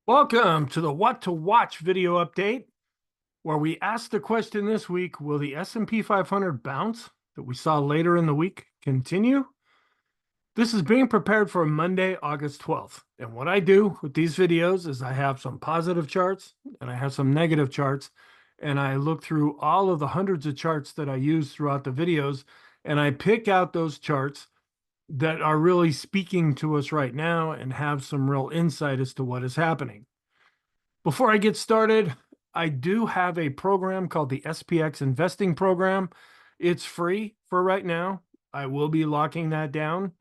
Welcome to the What to Watch video update, where we ask the question this week, will the S&P 500 bounce that we saw later in the week continue? This is being prepared for Monday, August 12th. And what I do with these videos is I have some positive charts and I have some negative charts. And I look through all of the hundreds of charts that I use throughout the videos, and I pick out those charts that are really speaking to us right now and have some real insight as to what is happening. Before I get started, I do have a program called the SPX Investing Program. It's free for right now. I will be locking that down.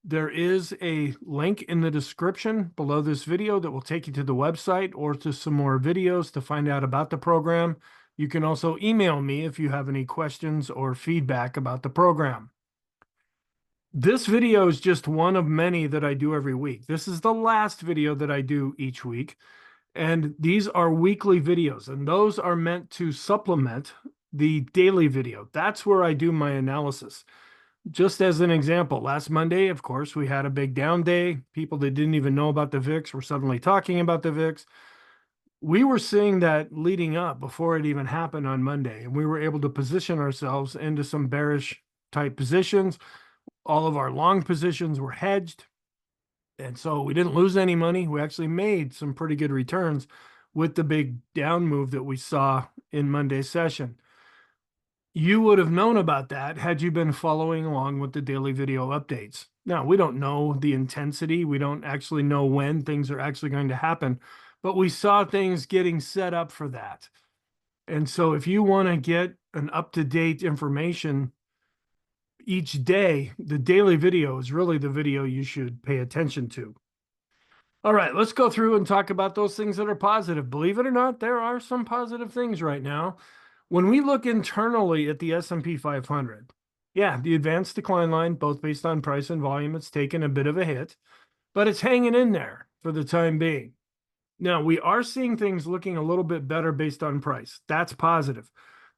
There is a link in the description below this video that will take you to the website or to some more videos to find out about the program. You can also email me if you have any questions or feedback about the program. This video is just one of many that I do every week. This is the last video that I do each week. And these are weekly videos, and those are meant to supplement the daily video. That's where I do my analysis. Just as an example, last Monday, of course, we had a big down day. People that didn't even know about the VIX were suddenly talking about the VIX. We were seeing that leading up before it even happened on Monday, and we were able to position ourselves into some bearish type positions. All of our long positions were hedged. And so we didn't lose any money. We actually made some pretty good returns with the big down move that we saw in Monday's session. You would have known about that had you been following along with the daily video updates. Now, we don't know the intensity. We don't actually know when things are actually going to happen, but we saw things getting set up for that. And so if you want to get an up-to-date information each day, the daily video is really the video you should pay attention to. All right, let's go through and talk about those things that are positive. Believe it or not, there are some positive things right now. When we look internally at the S&P 500, yeah, the advanced decline line, both based on price and volume, it's taken a bit of a hit, but it's hanging in there for the time being. Now, we are seeing things looking a little bit better based on price. That's positive.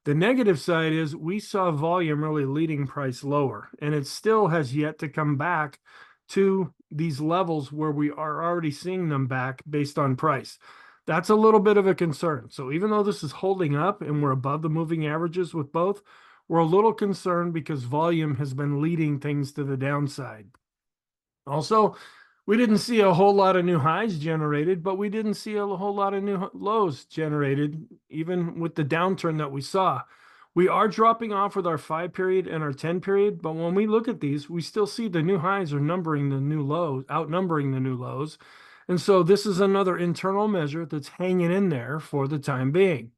The negative side is we saw volume really leading price lower, and it still has yet to come back to these levels where we are already seeing them back based on price. That's a little bit of a concern. So even though this is holding up and we're above the moving averages with both, we're a little concerned because volume has been leading things to the downside. Also, we didn't see a whole lot of new highs generated, but we didn't see a whole lot of new lows generated, even with the downturn that we saw. We are dropping off with our 5 period and our 10 period, but when we look at these, we still see the new highs are numbering the new lows, outnumbering the new lows. And so this is another internal measure that's hanging in there for the time being.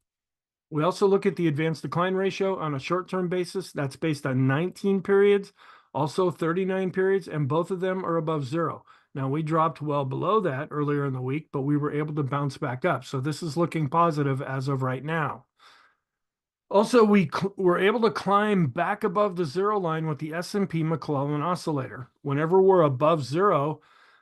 We also look at the advanced decline ratio on a short-term basis. That's based on 19 periods, also 39 periods, and both of them are above zero. Now, we dropped well below that earlier in the week, but we were able to bounce back up. So this is looking positive as of right now. Also, we were able to climb back above the zero line with the S&P McClellan oscillator. Whenever we're above zero,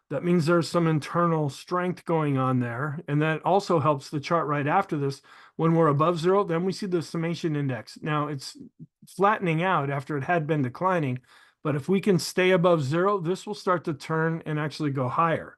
that means there's some internal strength going on there. And that also helps the chart right after this. When we're above zero, then we see the summation index. Now, it's flattening out after it had been declining. But if we can stay above zero, this will start to turn and actually go higher.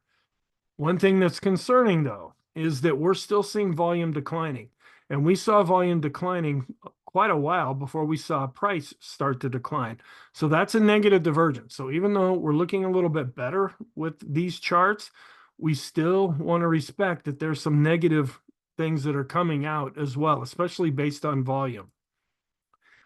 One thing that's concerning, though, is that we're still seeing volume declining. And we saw volume declining quite a while before we saw price start to decline. So that's a negative divergence. So even though we're looking a little bit better with these charts, we still want to respect that there's some negative things that are coming out as well, especially based on volume.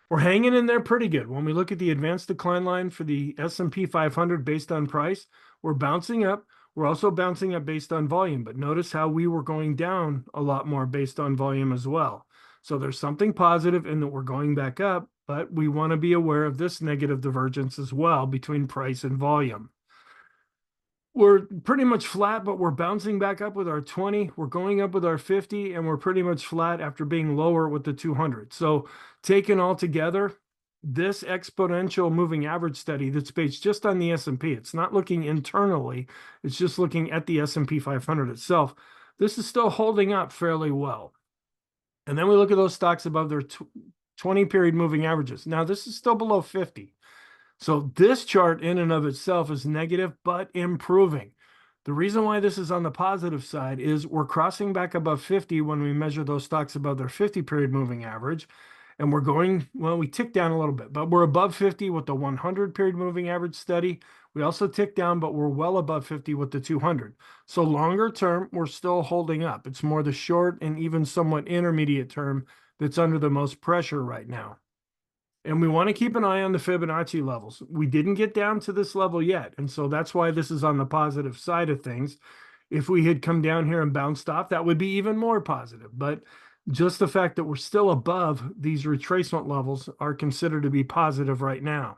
We're hanging in there pretty good. When we look at the advanced decline line for the S&P 500 based on price, we're bouncing up. We're also bouncing up based on volume, but notice how we were going down a lot more based on volume as well. So there's something positive in that we're going back up, but we want to be aware of this negative divergence as well between price and volume. We're pretty much flat, but we're bouncing back up with our 20. We're going up with our 50, and we're pretty much flat after being lower with the 200. So taken all together, this exponential moving average study that's based just on the S&P, it's not looking internally, it's just looking at the S&P 500 itself. This is still holding up fairly well. And then we look at those stocks above their 20-period moving averages. Now, this is still below 50. So this chart in and of itself is negative, but improving. The reason why this is on the positive side is we're crossing back above 50 when we measure those stocks above their 50-period moving average. And we're going, well, we ticked down a little bit, but we're above 50 with the 100-period moving average study. We also ticked down, but we're well above 50 with the 200. So longer term, we're still holding up. It's more the short and even somewhat intermediate term that's under the most pressure right now. And we want to keep an eye on the Fibonacci levels. We didn't get down to this level yet. And so that's why this is on the positive side of things. If we had come down here and bounced off, that would be even more positive. But just the fact that we're still above these retracement levels are considered to be positive right now.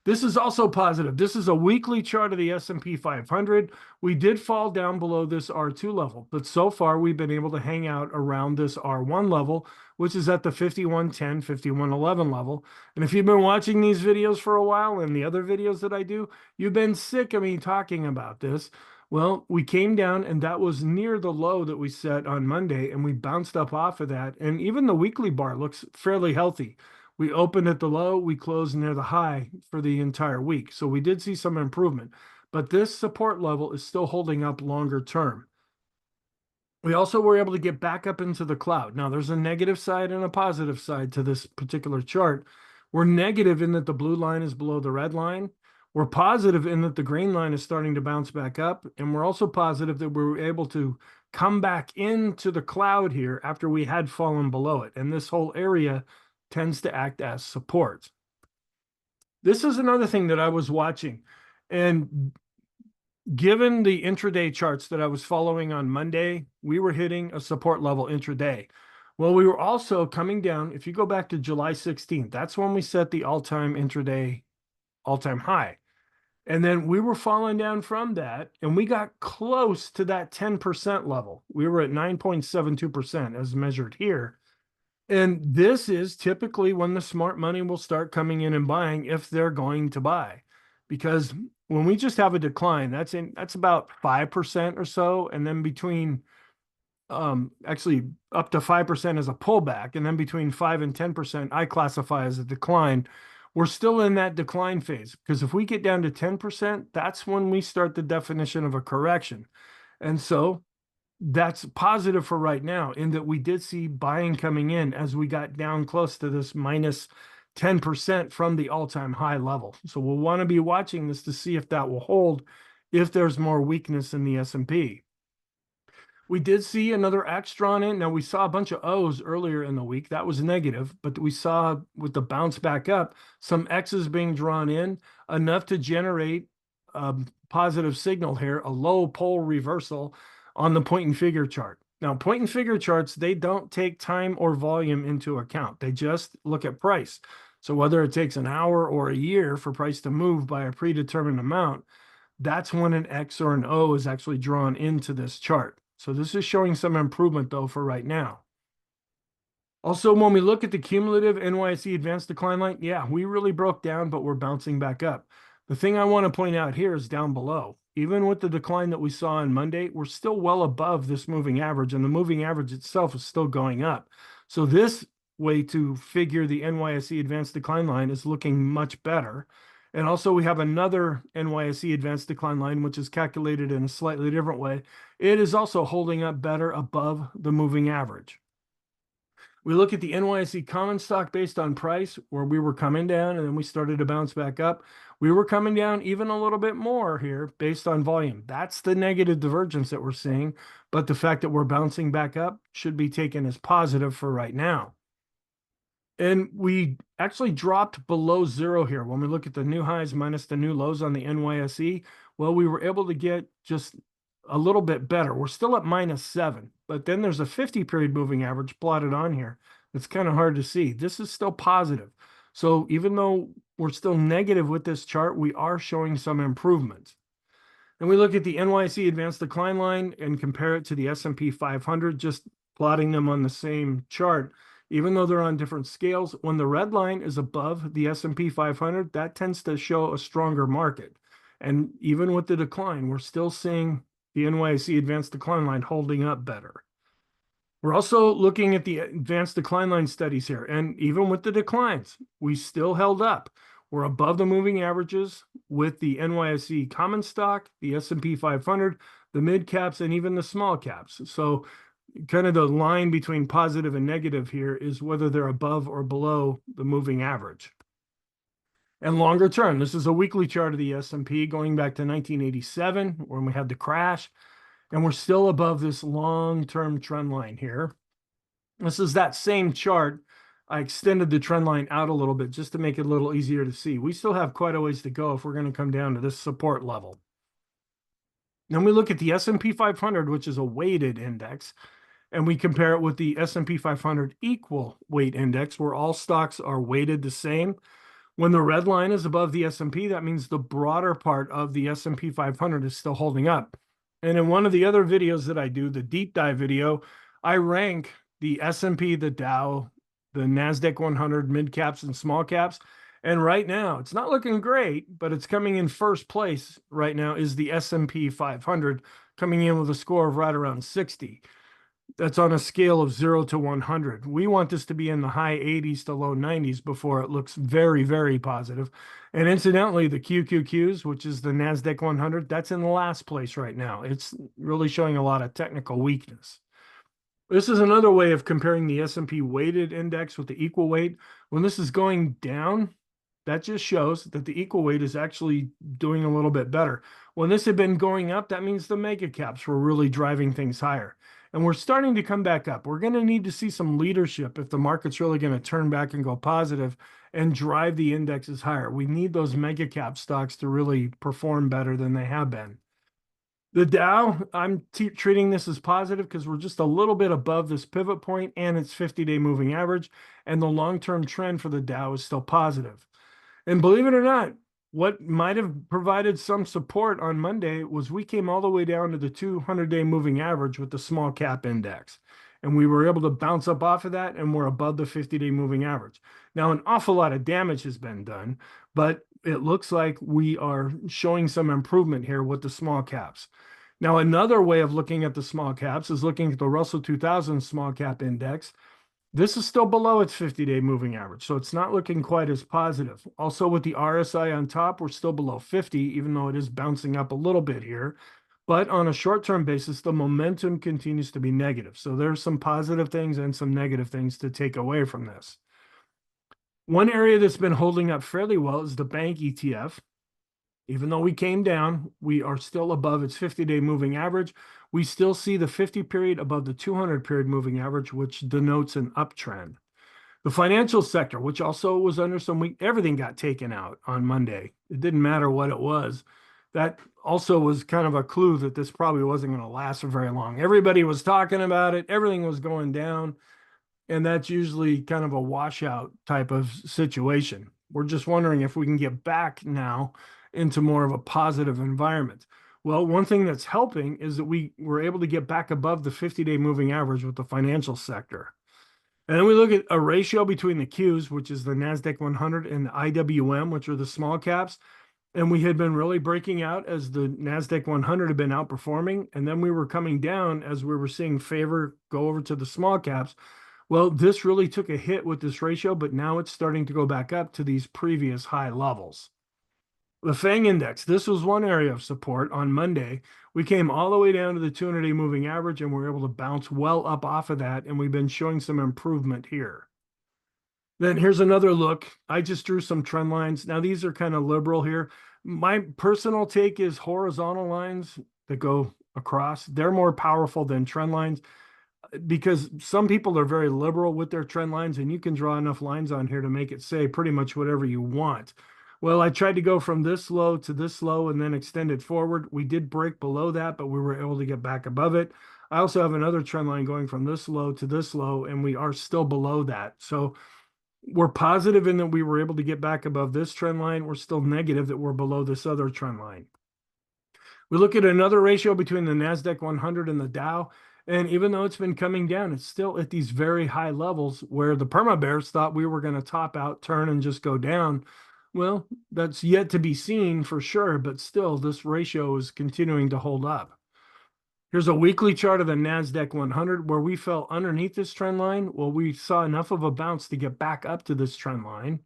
This is also positive. This is a weekly chart of the S&P 500. We did fall down below this R2 level, but so far we've been able to hang out around this R1 level, which is at the 5110, 5111 level. And if you've been watching these videos for a while and the other videos that I do, you've been sick of me talking about this. Well, we came down and that was near the low that we set on Monday, and we bounced up off of that. And even the weekly bar looks fairly healthy. We opened at the low, we closed near the high for the entire week. So we did see some improvement, but this support level is still holding up longer term. We also were able to get back up into the cloud. Now there's a negative side and a positive side to this particular chart. We're negative in that the blue line is below the red line. We're positive in that the green line is starting to bounce back up. And we're also positive that we were able to come back into the cloud here after we had fallen below it. And this whole area tends to act as support. This is another thing that I was watching, and given the intraday charts that I was following on Monday, we were hitting a support level intraday. Well, we were also coming down. If you go back to July 16th, that's when we set the all-time intraday all-time high. And then we were falling down from that, and we got close to that 10% level. We were at 9.72% as measured here. And this is typically when the smart money will start coming in and buying if they're going to buy. Because when we just have a decline, that's about 5% or so. And then between actually up to 5% as a pullback, and then between 5 and 10% I classify as a decline. We're still in that decline phase, because if we get down to 10%, that's when we start the definition of a correction. And so that's positive for right now, in that we did see buying coming in as we got down close to this minus 10% from the all-time high level. So we'll want to be watching this to see if that will hold, if there's more weakness in the S&P. We did see another X drawn in. Now, we saw a bunch of O's earlier in the week. That was negative, but we saw with the bounce back up, some X's being drawn in, enough to generate a positive signal here, a low pole reversal on the point and figure chart. Now, point and figure charts, they don't take time or volume into account. They just look at price. So whether it takes an hour or a year for price to move by a predetermined amount, that's when an X or an O is actually drawn into this chart. So this is showing some improvement, though, for right now. Also, when we look at the cumulative NYSE advanced decline line, yeah, we really broke down, but we're bouncing back up. The thing I want to point out here is down below. Even with the decline that we saw on Monday, we're still well above this moving average, and the moving average itself is still going up. So this way to figure the NYSE advanced decline line is looking much better. And also we have another NYSE advanced decline line, which is calculated in a slightly different way. It is also holding up better above the moving average. We look at the NYSE common stock based on price, where we were coming down and then we started to bounce back up. We were coming down even a little bit more here based on volume. That's the negative divergence that we're seeing. But the fact that we're bouncing back up should be taken as positive for right now. And we actually dropped below zero here. When we look at the new highs minus the new lows on the NYSE, well, we were able to get just a little bit better. We're still at -7, but then there's a 50-period moving average plotted on here. It's kind of hard to see. This is still positive. So even though we're still negative with this chart, we are showing some improvement. And we look at the NYSE advanced decline line and compare it to the S&P 500, just plotting them on the same chart. Even though they're on different scales, when the red line is above the S&P 500, that tends to show a stronger market. And even with the decline, we're still seeing the NYSE advanced decline line holding up better. We're also looking at the advanced decline line studies here. And even with the declines, we still held up. We're above the moving averages with the NYSE common stock, the S&P 500, the mid caps, and even the small caps. So kind of the line between positive and negative here is whether they're above or below the moving average. And longer term, this is a weekly chart of the S&P going back to 1987 when we had the crash, and we're still above this long-term trend line here. This is that same chart. I extended the trend line out a little bit just to make it a little easier to see. We still have quite a ways to go if we're going to come down to this support level. Then we look at the S&P 500, which is a weighted index, and we compare it with the S&P 500 equal weight index, where all stocks are weighted the same. When the red line is above the S&P, that means the broader part of the S&P 500 is still holding up. And in one of the other videos that I do, the deep dive video, I rank the S&P, the Dow, the NASDAQ 100, mid caps and small caps. And right now, it's not looking great, but it's coming in first place right now is the S&P 500, coming in with a score of right around 60. That's on a scale of 0 to 100. We want this to be in the high 80s to low 90s before it looks very, very positive. And incidentally, the QQQs, which is the NASDAQ 100, that's in the last place right now. It's really showing a lot of technical weakness. This is another way of comparing the S&P weighted index with the equal weight. When this is going down, that just shows that the equal weight is actually doing a little bit better. When this had been going up, that means the mega caps were really driving things higher. And we're starting to come back up. We're going to need to see some leadership if the market's really going to turn back and go positive and drive the indexes higher. We need those mega cap stocks to really perform better than they have been. The Dow, I'm treating this as positive because we're just a little bit above this pivot point and its 50-day moving average. And the long-term trend for the Dow is still positive. And believe it or not, what might have provided some support on Monday was we came all the way down to the 200-day moving average with the small cap index. And we were able to bounce up off of that, and we're above the 50-day moving average. Now, an awful lot of damage has been done, but it looks like we are showing some improvement here with the small caps. Now, another way of looking at the small caps is looking at the Russell 2000 small cap index. This is still below its 50-day moving average, so it's not looking quite as positive. Also, with the RSI on top, we're still below 50, even though it is bouncing up a little bit here. But on a short-term basis, the momentum continues to be negative. So there's some positive things and some negative things to take away from this. One area that's been holding up fairly well is the bank ETF. Even though we came down, we are still above its 50-day moving average. We still see the 50 period above the 200 period moving average, which denotes an uptrend. The financial sector, which also was under some weak, everything got taken out on Monday. It didn't matter what it was. That also was kind of a clue that this probably wasn't going to last for very long. Everybody was talking about it. Everything was going down. And that's usually kind of a washout type of situation. We're just wondering if we can get back now into more of a positive environment. Well, one thing that's helping is that we were able to get back above the 50-day moving average with the financial sector. And then we look at a ratio between the Qs, which is the NASDAQ 100, and the IWM, which are the small caps. And we had been really breaking out as the NASDAQ 100 had been outperforming. And then we were coming down as we were seeing favor go over to the small caps. Well, this really took a hit with this ratio, but now it's starting to go back up to these previous high levels. The FANG index, this was one area of support on Monday. We came all the way down to the 200-day moving average, and we were able to bounce well up off of that, and we've been showing some improvement here. Then here's another look. I just drew some trend lines. Now, these are kind of liberal here. My personal take is horizontal lines that go across. They're more powerful than trend lines because some people are very liberal with their trend lines, and you can draw enough lines on here to make it say pretty much whatever you want. Well, I tried to go from this low to this low and then extend it forward. We did break below that, but we were able to get back above it. I also have another trend line going from this low to this low, and we are still below that. So we're positive in that we were able to get back above this trend line. We're still negative that we're below this other trend line. We look at another ratio between the NASDAQ 100 and the Dow. And even though it's been coming down, it's still at these very high levels where the perma bears thought we were going to top out, turn, and just go down. Well, that's yet to be seen for sure, but still this ratio is continuing to hold up. Here's a weekly chart of the NASDAQ 100 where we fell underneath this trend line. Well, we saw enough of a bounce to get back up to this trend line.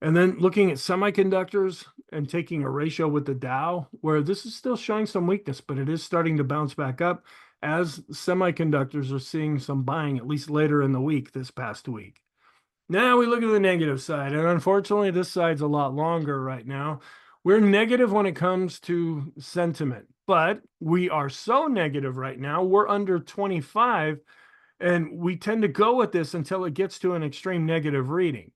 And then looking at semiconductors and taking a ratio with the Dow, where this is still showing some weakness, but it is starting to bounce back up as semiconductors are seeing some buying, at least later in the week, this past week. Now we look at the negative side, and unfortunately, this side's a lot longer right now. We're negative when it comes to sentiment, but we are so negative right now, we're under 25, and we tend to go with this until it gets to an extreme negative reading.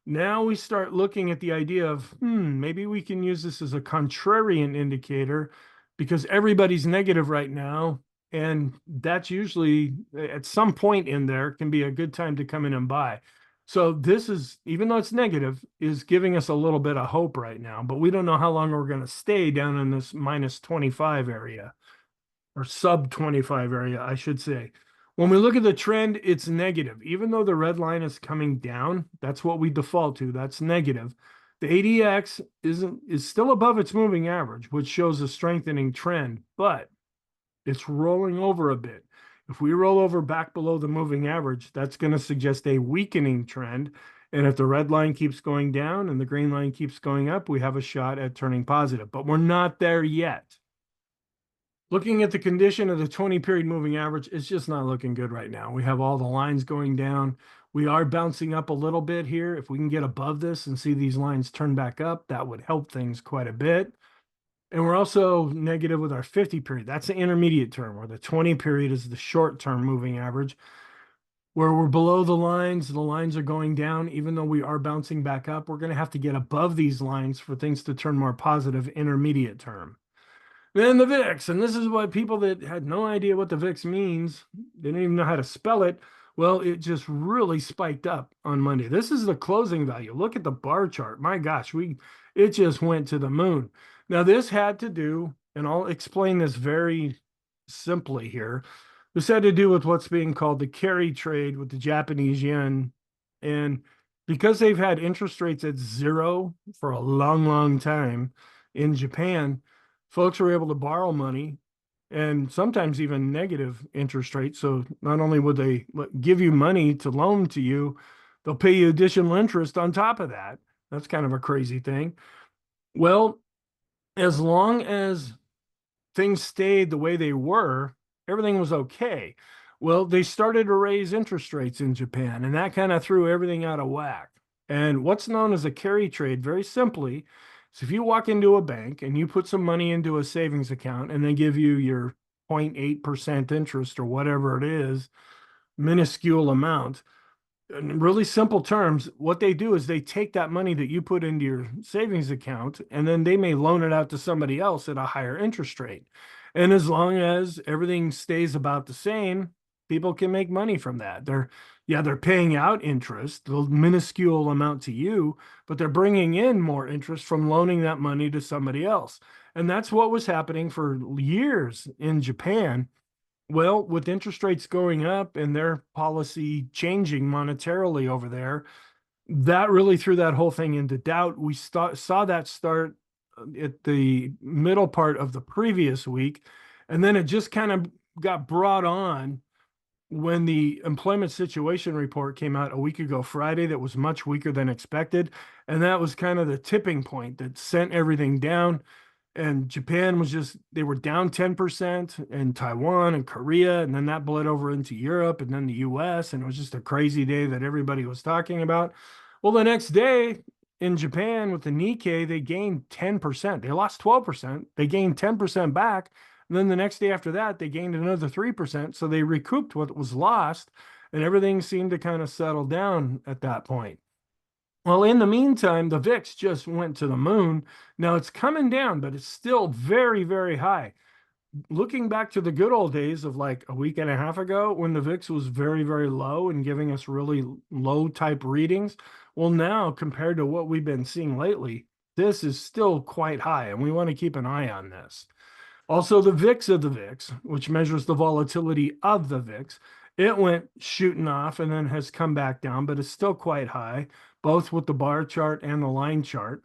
Now we start looking at the idea of, maybe we can use this as a contrarian indicator because everybody's negative right now. And that's usually at some point in there can be a good time to come in and buy. So this is, even though it's negative, is giving us a little bit of hope right now, but we don't know how long we're going to stay down in this minus 25 area or sub 25 area, I should say. When we look at the trend, it's negative. Even though the red line is coming down, that's what we default to. That's negative. The ADX is still above its moving average, which shows a strengthening trend, but it's rolling over a bit. If we roll over back below the moving average, that's going to suggest a weakening trend. And if the red line keeps going down and the green line keeps going up, we have a shot at turning positive, but we're not there yet. Looking at the condition of the 20-period moving average, it's just not looking good right now. We have all the lines going down. We are bouncing up a little bit here. If we can get above this and see these lines turn back up, that would help things quite a bit. And we're also negative with our 50-period. That's the intermediate term, where the 20-period is the short-term moving average. Where we're below the lines are going down. Even though we are bouncing back up, we're going to have to get above these lines for things to turn more positive intermediate term. Then the VIX, and this is what people that had no idea what the VIX means, they didn't even know how to spell it. Well, it just really spiked up on Monday. This is the closing value. Look at the bar chart. My gosh, it just went to the moon. Now, this had to do, and I'll explain this very simply here. This had to do with what's being called the carry trade with the Japanese yen. And because they've had interest rates at zero for a long, long time in Japan, folks are able to borrow money and sometimes even negative interest rates. So not only would they give you money to loan to you, they'll pay you additional interest on top of that. That's kind of a crazy thing. Well, as long as things stayed the way they were, everything was okay. Well, they started to raise interest rates in Japan, and that kind of threw everything out of whack. And what's known as a carry trade, very simply, so if you walk into a bank and you put some money into a savings account and they give you your 0.8% interest or whatever it is, minuscule amount, in really simple terms, what they do is they take that money that you put into your savings account and then they may loan it out to somebody else at a higher interest rate. And as long as everything stays about the same, people can make money from that. They're paying out interest, the minuscule amount to you, but they're bringing in more interest from loaning that money to somebody else. And that's what was happening for years in Japan. Well, with interest rates going up and their policy changing monetarily over there, that really threw that whole thing into doubt. We saw that start at the middle part of the previous week, and then it just kind of got brought on when the employment situation report came out a week ago Friday that was much weaker than expected. And that was kind of the tipping point that sent everything down. And Japan was they were down 10%, and Taiwan and Korea, and then that bled over into Europe and then the US. And it was just a crazy day that everybody was talking about. Well, the next day in Japan with the Nikkei, they gained 10%. They lost 12%. They gained 10% back. And then the next day after that, they gained another 3%. So they recouped what was lost, and everything seemed to kind of settle down at that point. Well, in the meantime, the VIX just went to the moon. Now it's coming down, but it's still very, very high. Looking back to the good old days of like a week and a half ago when the VIX was very, very low and giving us really low type readings. Well, now compared to what we've been seeing lately, this is still quite high, and we want to keep an eye on this. Also, the VIX of the VIX, which measures the volatility of the VIX, it went shooting off and then has come back down, but it's still quite high, both with the bar chart and the line chart.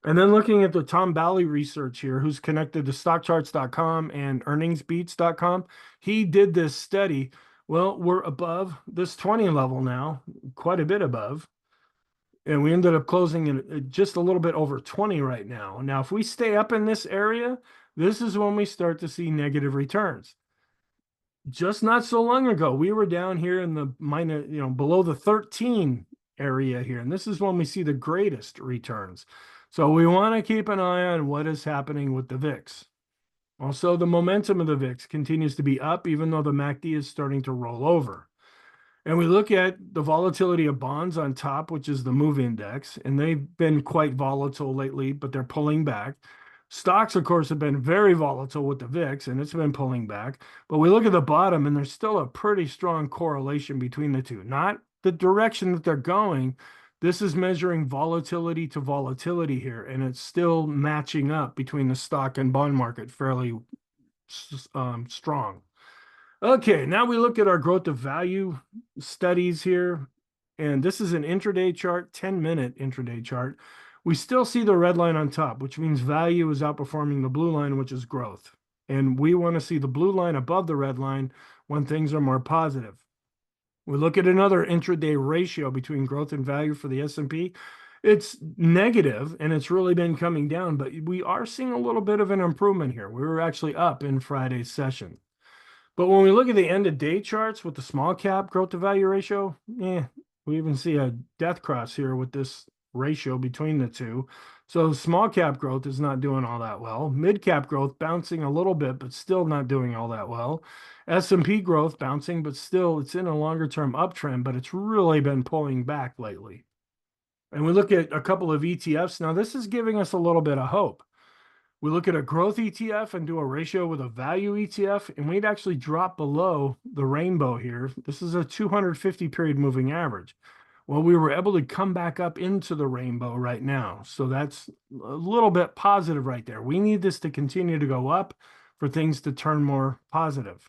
And then looking at the Tom Bally research here, who's connected to stockcharts.com and earningsbeats.com, he did this study. Well, we're above this 20 level now, quite a bit above. And we ended up closing in just a little bit over 20 right now. Now, if we stay up in this area, this is when we start to see negative returns. Just not so long ago, we were down here in the minus, below the 13 area here. And this is when we see the greatest returns. So we want to keep an eye on what is happening with the VIX. Also, the momentum of the VIX continues to be up, even though the MACD is starting to roll over. And we look at the volatility of bonds on top, which is the MOVE index, and they've been quite volatile lately, but they're pulling back. Stocks, of course, have been very volatile with the VIX, and it's been pulling back. But we look at the bottom, and there's still a pretty strong correlation between the two. Not the direction that they're going. This is measuring volatility to volatility here, and it's still matching up between the stock and bond market fairly strong. Okay, now we look at our growth of value studies here. And this is an intraday chart, 10-minute intraday chart. We still see the red line on top, which means value is outperforming the blue line, which is growth. And we want to see the blue line above the red line when things are more positive. We look at another intraday ratio between growth and value for the S&P. It's negative, and it's really been coming down, but we are seeing a little bit of an improvement here. We were actually up in Friday's session. But when we look at the end of day charts with the small cap growth to value ratio, we even see a death cross here with this ratio between the two. So small cap growth is not doing all that well. Mid cap growth bouncing a little bit, but still not doing all that well. S&P growth bouncing, but still it's in a longer term uptrend, but it's really been pulling back lately. And we look at a couple of ETFs. Now this is giving us a little bit of hope. We look at a growth ETF and do a ratio with a value ETF, and we'd actually drop below the rainbow here. This is a 250 period moving average. Well, we were able to come back up into the rainbow right now. So that's a little bit positive right there. We need this to continue to go up for things to turn more positive.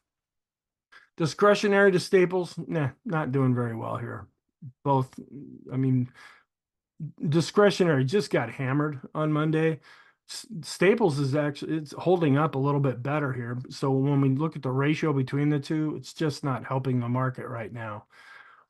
Discretionary to staples, not doing very well here. Both, discretionary just got hammered on Monday. Staples is actually, it's holding up a little bit better here. So when we look at the ratio between the two, it's just not helping the market right now.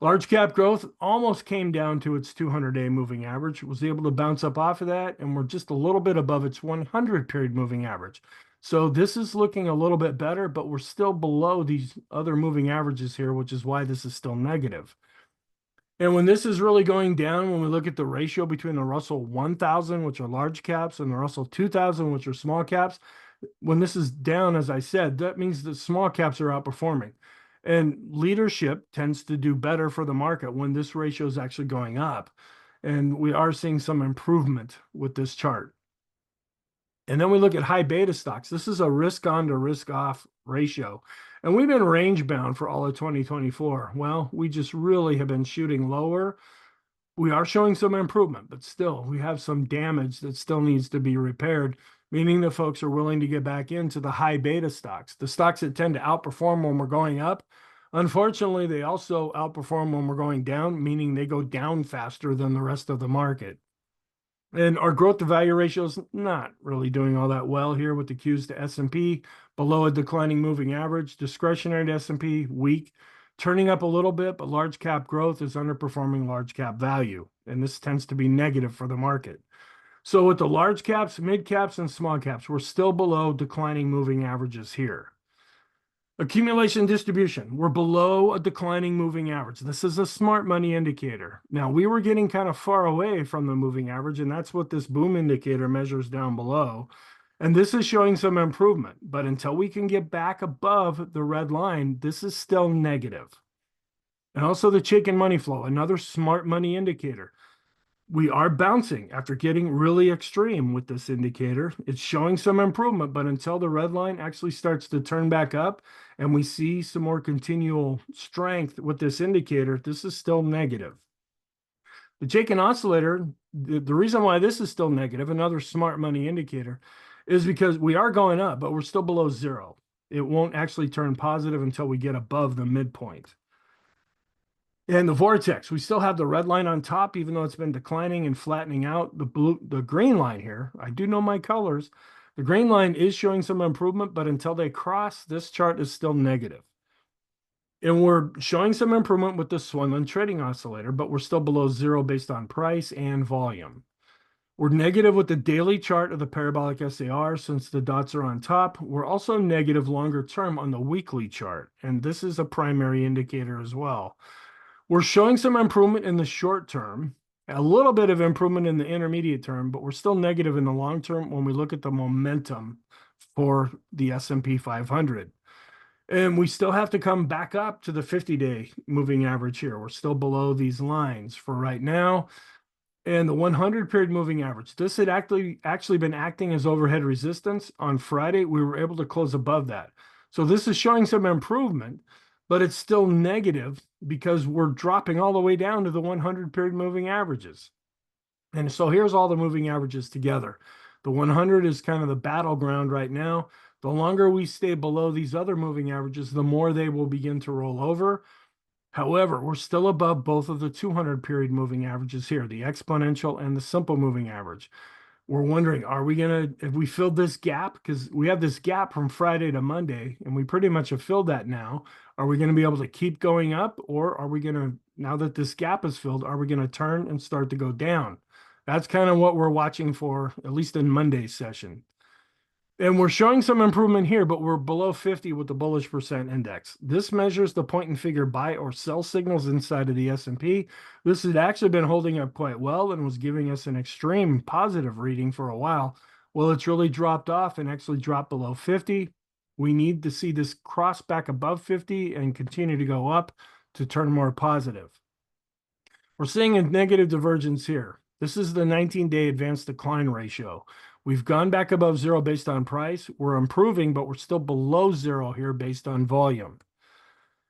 Large cap growth almost came down to its 200-day moving average, was able to bounce up off of that, and we're just a little bit above its 100-period moving average. So this is looking a little bit better, but we're still below these other moving averages here, which is why this is still negative. And when this is really going down, when we look at the ratio between the Russell 1000, which are large caps, and the Russell 2000, which are small caps, when this is down, as I said, that means the small caps are outperforming. And leadership tends to do better for the market when this ratio is actually going up. And we are seeing some improvement with this chart. And then we look at high beta stocks. This is a risk on to risk off ratio. And we've been range bound for all of 2024. Well, we just really have been shooting lower. We are showing some improvement, but still we have some damage that still needs to be repaired, meaning that folks are willing to get back into the high beta stocks, the stocks that tend to outperform when we're going up. Unfortunately, they also outperform when we're going down, meaning they go down faster than the rest of the market. And our growth to value ratio is not really doing all that well here with the Qs to S&P, below a declining moving average. Discretionary to S&P, weak. Turning up a little bit, but large cap growth is underperforming large cap value. And this tends to be negative for the market. So with the large caps, mid caps, and small caps, we're still below declining moving averages here. Accumulation distribution, we're below a declining moving average. This is a smart money indicator. Now, we were getting kind of far away from the moving average, and that's what this boom indicator measures down below. And this is showing some improvement, but until we can get back above the red line, this is still negative. And also the Chaikin money flow, another smart money indicator. We are bouncing after getting really extreme with this indicator. It's showing some improvement, but until the red line actually starts to turn back up and we see some more continual strength with this indicator, this is still negative. The Chaikin oscillator, the reason why this is still negative, another smart money indicator, is because we are going up, but we're still below zero. It won't actually turn positive until we get above the midpoint. And the vortex, we still have the red line on top, even though it's been declining and flattening out. The green line here, I do know my colors. The green line is showing some improvement, but until they cross, this chart is still negative. And we're showing some improvement with the Swinland trading oscillator, but we're still below zero based on price and volume. We're negative with the daily chart of the parabolic SAR since the dots are on top. We're also negative longer term on the weekly chart, and this is a primary indicator as well. We're showing some improvement in the short term, a little bit of improvement in the intermediate term, but we're still negative in the long term when we look at the momentum for the S&P 500. And we still have to come back up to the 50-day moving average here. We're still below these lines for right now. And the 100 period moving average, this had actually been acting as overhead resistance. On Friday, we were able to close above that. So this is showing some improvement, but it's still negative because we're dropping all the way down to the 100 period moving averages. And so here's all the moving averages together. The 100 is kind of the battleground right now. The longer we stay below these other moving averages, the more they will begin to roll over. However, we're still above both of the 200 period moving averages here, the exponential and the simple moving average. We're wondering, are we going to, have we filled this gap? Because we have this gap from Friday to Monday, and we pretty much have filled that now. Are we going to be able to keep going up, or are we going to, now that this gap is filled, are we going to turn and start to go down? That's kind of what we're watching for, at least in Monday's session. And we're showing some improvement here, but we're below 50 with the bullish percent index. This measures the point and figure buy or sell signals inside of the S&P. This had actually been holding up quite well and was giving us an extreme positive reading for a while. Well, it's really dropped off and actually dropped below 50. We need to see this cross back above 50 and continue to go up to turn more positive. We're seeing a negative divergence here. This is the 19-day advanced decline ratio. We've gone back above zero based on price. We're improving, but we're still below zero here based on volume.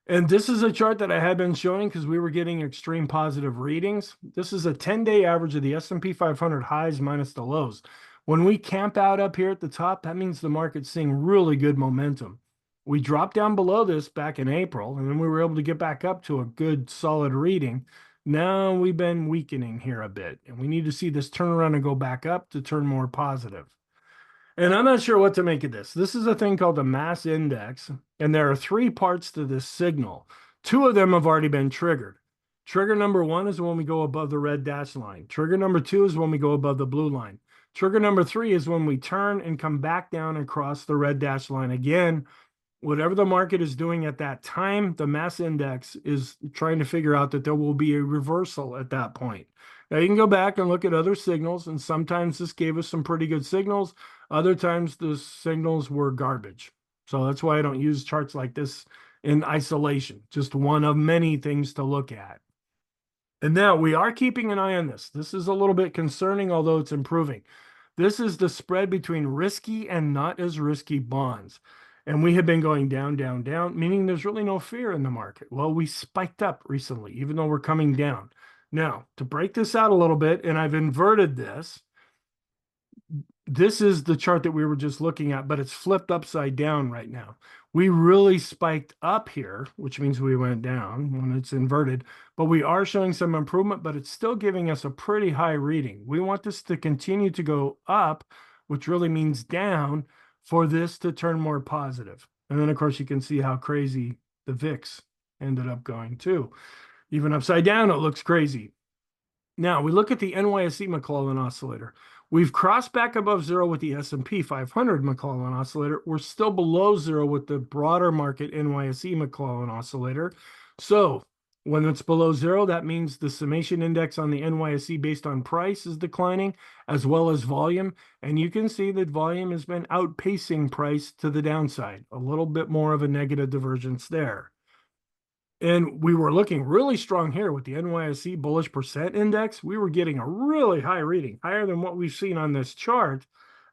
And this is a chart that I had been showing because we were getting extreme positive readings. This is a 10-day average of the S&P 500 highs minus the lows. When we camp out up here at the top, that means the market's seeing really good momentum. We dropped down below this back in April, and then we were able to get back up to a good solid reading. Now we've been weakening here a bit, and we need to see this turn around and go back up to turn more positive. And I'm not sure what to make of this. This is a thing called the mass index, and there are three parts to this signal. Two of them have already been triggered. Trigger number one is when we go above the red dash line. Trigger number two is when we go above the blue line. Trigger number three is when we turn and come back down and cross the red dash line again. Whatever the market is doing at that time, the mass index is trying to figure out that there will be a reversal at that point. Now you can go back and look at other signals, and sometimes this gave us some pretty good signals. Other times the signals were garbage. So that's why I don't use charts like this in isolation, just one of many things to look at. And now we are keeping an eye on this. This is a little bit concerning, although it's improving. This is the spread between risky and not as risky bonds. And we have been going down, down, down, meaning there's really no fear in the market. Well, we spiked up recently, even though we're coming down. Now, to break this out a little bit, and I've inverted this, this is the chart that we were just looking at, but it's flipped upside down right now. We really spiked up here, which means we went down when it's inverted, but we are showing some improvement, but it's still giving us a pretty high reading. We want this to continue to go up, which really means down, for this to turn more positive. And then, of course, you can see how crazy the VIX ended up going too. Even upside down, it looks crazy. Now, we look at the NYSE McClellan oscillator. We've crossed back above zero with the S&P 500 McClellan oscillator. We're still below zero with the broader market NYSE McClellan oscillator. So when it's below zero, that means the summation index on the NYSE based on price is declining, as well as volume. And you can see that volume has been outpacing price to the downside, a little bit more of a negative divergence there. And we were looking really strong here with the NYSE bullish percent index. We were getting a really high reading, higher than what we've seen on this chart.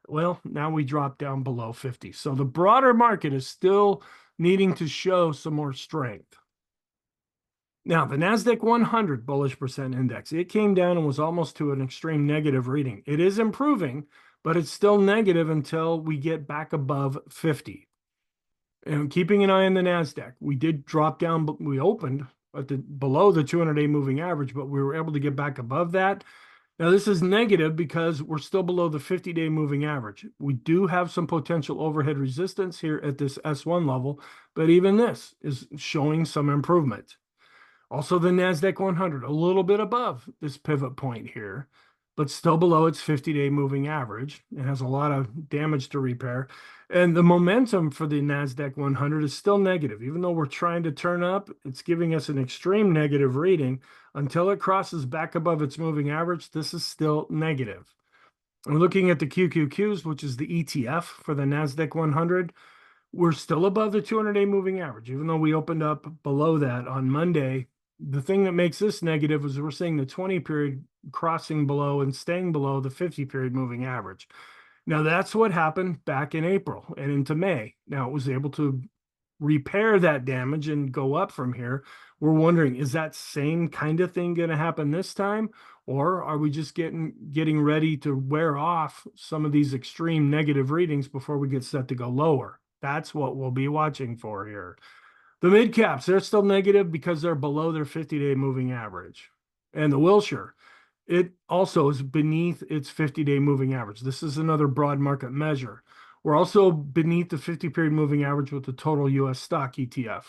Well, now we dropped down below 50. So the broader market is still needing to show some more strength. Now, the NASDAQ 100 bullish percent index, it came down and was almost to an extreme negative reading. It is improving, but it's still negative until we get back above 50. And keeping an eye on the NASDAQ, we did drop down, but we opened at below the 200-day moving average, but we were able to get back above that. Now, this is negative because we're still below the 50-day moving average. We do have some potential overhead resistance here at this S1 level, but even this is showing some improvement. Also, the NASDAQ 100, a little bit above this pivot point here, but still below its 50-day moving average. It has a lot of damage to repair. And the momentum for the NASDAQ 100 is still negative. Even though we're trying to turn up, it's giving us an extreme negative reading. Until it crosses back above its moving average, this is still negative. And looking at the QQQs, which is the ETF for the NASDAQ 100, we're still above the 200-day moving average, even though we opened up below that on Monday. The thing that makes this negative is we're seeing the 20 period crossing below and staying below the 50 period moving average. Now, that's what happened back in April and into May. Now, it was able to repair that damage and go up from here. We're wondering, is that same kind of thing going to happen this time? Or are we just getting ready to wear off some of these extreme negative readings before we get set to go lower? That's what we'll be watching for here. The mid caps, they're still negative because they're below their 50-day moving average. And the Wilshire, it also is beneath its 50-day moving average. This is another broad market measure. We're also beneath the 50-period moving average with the total US stock ETF.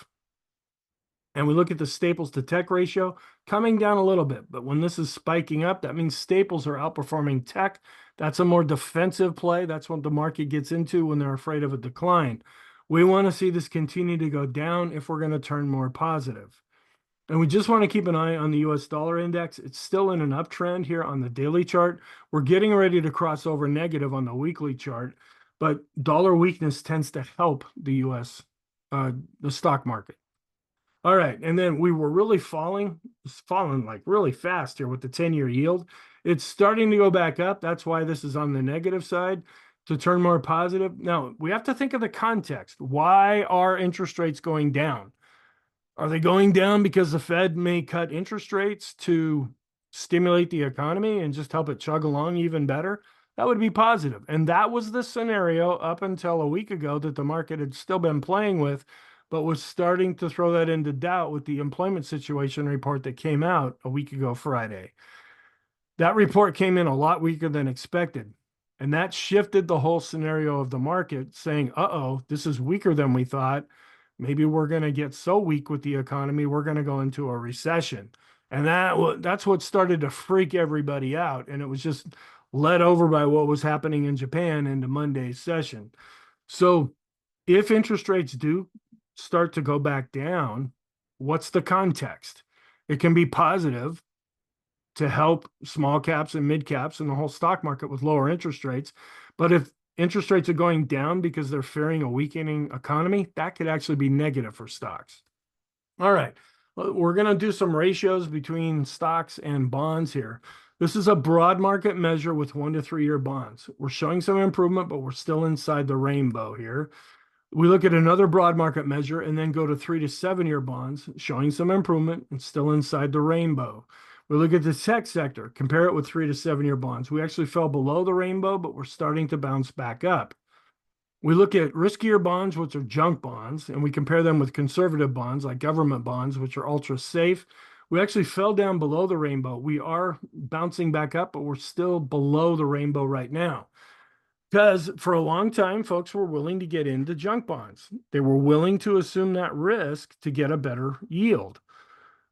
And we look at the staples to tech ratio coming down a little bit. But when this is spiking up, that means staples are outperforming tech. That's a more defensive play. That's what the market gets into when they're afraid of a decline. We want to see this continue to go down if we're going to turn more positive. And we just want to keep an eye on the US dollar index. It's still in an uptrend here on the daily chart. We're getting ready to cross over negative on the weekly chart, but dollar weakness tends to help the US, the stock market. All right, and then we were really falling like really fast here with the 10-year yield. It's starting to go back up. That's why this is on the negative side to turn more positive. Now, we have to think of the context. Why are interest rates going down? Are they going down because the Fed may cut interest rates to stimulate the economy and just help it chug along even better? That would be positive. And that was the scenario up until a week ago that the market had still been playing with, but was starting to throw that into doubt with the employment situation report that came out a week ago Friday. That report came in a lot weaker than expected. And that shifted the whole scenario of the market, saying, uh-oh, this is weaker than we thought. Maybe we're going to get so weak with the economy, we're going to go into a recession. And that's what started to freak everybody out. And it was just led over by what was happening in Japan into Monday's session. So if interest rates do start to go back down, what's the context? It can be positive to help small caps and mid caps and the whole stock market with lower interest rates. But if interest rates are going down because they're fearing a weakening economy, that could actually be negative for stocks. All right, we're going to do some ratios between stocks and bonds here. This is a broad market measure with 1 to 3 year bonds. We're showing some improvement, but we're still inside the rainbow here. We look at another broad market measure and then go to 3 to 7 year bonds, showing some improvement and still inside the rainbow. We look at the tech sector, compare it with 3 to 7 year bonds. We actually fell below the rainbow, but we're starting to bounce back up. We look at riskier bonds, which are junk bonds, and we compare them with conservative bonds like government bonds, which are ultra safe. We actually fell down below the rainbow. We are bouncing back up, but we're still below the rainbow right now. Because for a long time, folks were willing to get into junk bonds. They were willing to assume that risk to get a better yield.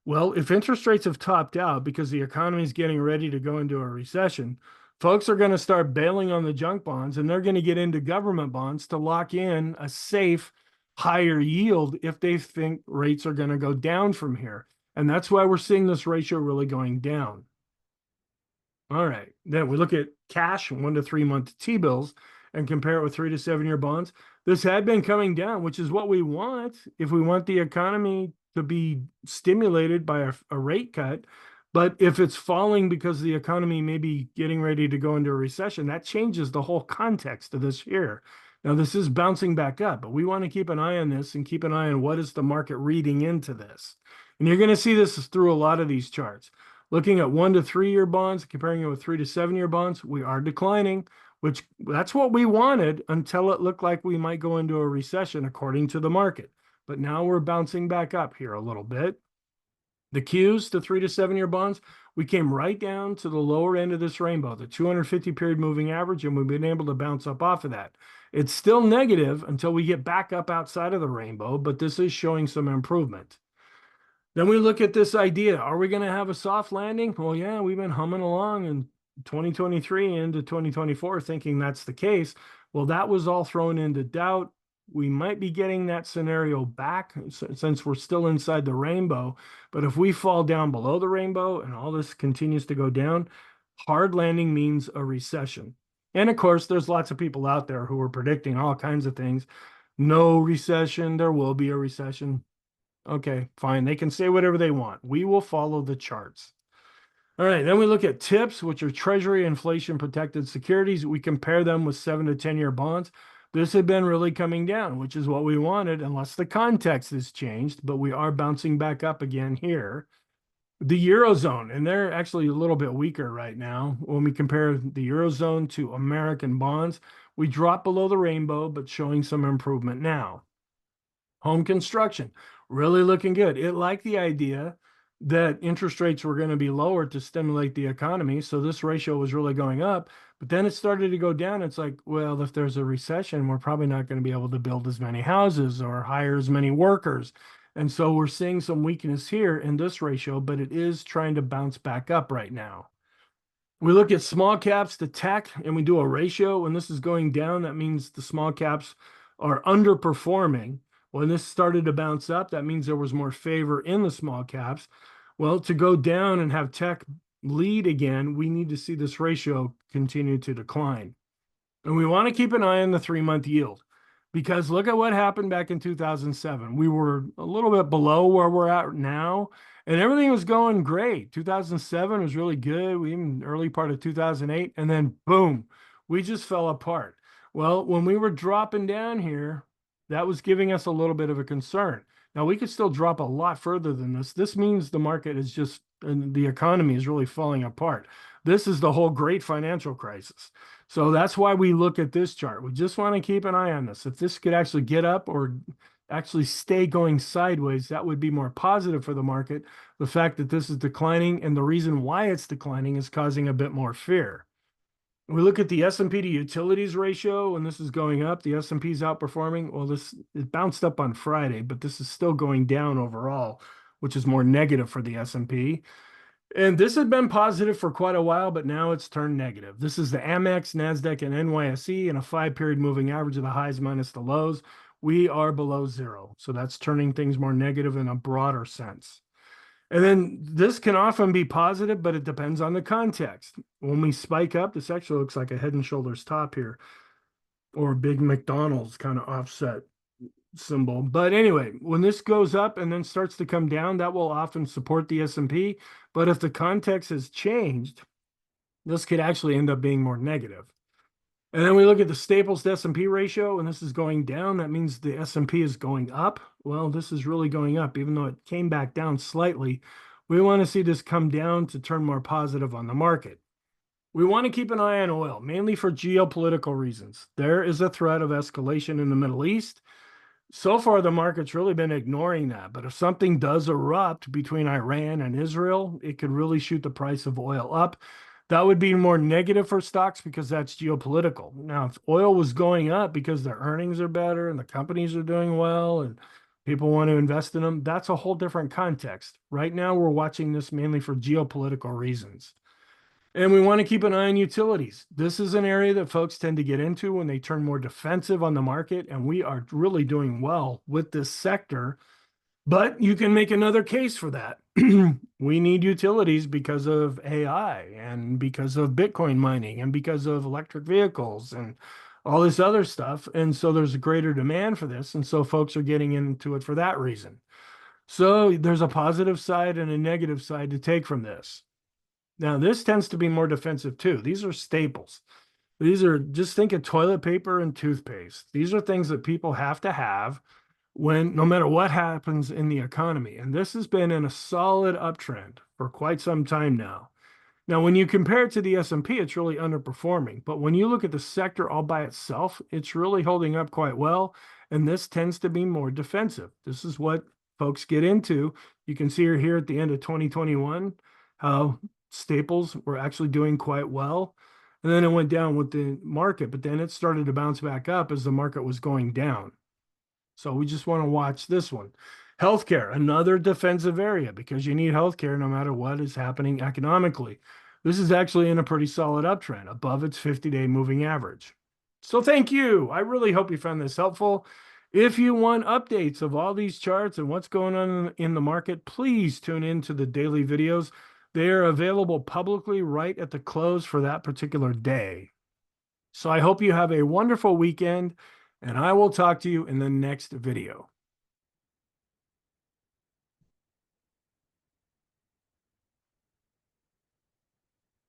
Well, if interest rates have topped out because the economy is getting ready to go into a recession, folks are going to start bailing on the junk bonds and they're going to get into government bonds to lock in a safe, higher yield if they think rates are going to go down from here. And that's why we're seeing this ratio really going down. All right. Then we look at cash, 1 to 3 month T-bills, and compare it with 3 to 7 year bonds. This had been coming down, which is what we want if we want the economy to be stimulated by a rate cut. But if it's falling because the economy may be getting ready to go into a recession, that changes the whole context of this here. Now, this is bouncing back up, but we want to keep an eye on this and keep an eye on what is the market reading into this. And you're going to see this through a lot of these charts. Looking at 1 to 3 year bonds, comparing it with 3 to 7 year bonds, we are declining, which that's what we wanted until it looked like we might go into a recession according to the market. But now we're bouncing back up here a little bit. The Qs, the 3 to 7 year bonds, we came right down to the lower end of this rainbow, the 250 period moving average, and we've been able to bounce up off of that. It's still negative until we get back up outside of the rainbow, but this is showing some improvement. Then we look at this idea. Are we going to have a soft landing? Well, yeah, we've been humming along in 2023 into 2024 thinking that's the case. Well, that was all thrown into doubt. We might be getting that scenario back since we're still inside the rainbow. But if we fall down below the rainbow and all this continues to go down, hard landing means a recession. And of course, there's lots of people out there who are predicting all kinds of things. No recession, there will be a recession. Okay, fine. They can say whatever they want. We will follow the charts. All right, then we look at TIPS, which are Treasury inflation protected securities. We compare them with 7 to 10 year bonds. This had been really coming down, which is what we wanted, unless the context has changed, but we are bouncing back up again here. The Eurozone, and they're actually a little bit weaker right now. When we compare the Eurozone to American bonds, we drop below the rainbow, but showing some improvement now. Home construction, really looking good. It liked the idea that interest rates were going to be lowered to stimulate the economy. So this ratio was really going up, but then it started to go down. It's like, well, if there's a recession, we're probably not going to be able to build as many houses or hire as many workers. And so we're seeing some weakness here in this ratio, but it is trying to bounce back up right now. We look at small caps to tech and we do a ratio. When this is going down, that means the small caps are underperforming. When this started to bounce up, that means there was more favor in the small caps. Well, to go down and have tech lead again, we need to see this ratio continue to decline. And we want to keep an eye on the 3-month yield because look at what happened back in 2007. We were a little bit below where we're at now, and everything was going great. 2007 was really good. We even early part of 2008, and then boom, we just fell apart. Well, when we were dropping down here, that was giving us a little bit of a concern. Now we could still drop a lot further than this. This means the market is just, and the economy is really falling apart. This is the whole great financial crisis. So that's why we look at this chart. We just want to keep an eye on this. If this could actually get up or actually stay going sideways, that would be more positive for the market. The fact that this is declining and the reason why it's declining is causing a bit more fear. We look at the S&P to utilities ratio, and this is going up. The S&P is outperforming. Well, it bounced up on Friday, but this is still going down overall, which is more negative for the S&P. And this had been positive for quite a while, but now it's turned negative. This is the Amex, NASDAQ, and NYSE and a 5-period moving average of the highs minus the lows. We are below zero. So that's turning things more negative in a broader sense. And then this can often be positive, but it depends on the context. When we spike up, this actually looks like a Head and Shoulders top here, or a big McDonald's kind of offset symbol. But anyway, when this goes up and then starts to come down, that will often support the S&P. But if the context has changed, this could actually end up being more negative. And then we look at the Staples to S&P ratio, and this is going down. That means the S&P is going up. Well, this is really going up, even though it came back down slightly. We want to see this come down to turn more positive on the market. We want to keep an eye on oil, mainly for geopolitical reasons. There is a threat of escalation in the Middle East. So far, the market's really been ignoring that. But if something does erupt between Iran and Israel, it could really shoot the price of oil up. That would be more negative for stocks because that's geopolitical. Now, if oil was going up because their earnings are better and the companies are doing well and people want to invest in them, that's a whole different context. Right now, we're watching this mainly for geopolitical reasons. And we want to keep an eye on utilities. This is an area that folks tend to get into when they turn more defensive on the market, and we are really doing well with this sector. But you can make another case for that. We need utilities because of AI and because of Bitcoin mining and because of electric vehicles and all this other stuff. And so there's a greater demand for this. And so folks are getting into it for that reason. So there's a positive side and a negative side to take from this. Now, this tends to be more defensive too. These are staples. These are, just think of toilet paper and toothpaste. These are things that people have to have when, no matter what happens in the economy. And this has been in a solid uptrend for quite some time now. Now, when you compare it to the S&P, it's really underperforming. But when you look at the sector all by itself, it's really holding up quite well. And this tends to be more defensive. This is what folks get into. You can see here at the end of 2021 how staples were actually doing quite well. And then it went down with the market, but then it started to bounce back up as the market was going down. So we just want to watch this one. Healthcare, another defensive area because you need healthcare no matter what is happening economically. This is actually in a pretty solid uptrend above its 50-day moving average. So thank you. I really hope you found this helpful. If you want updates of all these charts and what's going on in the market, please tune in to the daily videos. They are available publicly right at the close for that particular day. So I hope you have a wonderful weekend, and I will talk to you in the next video.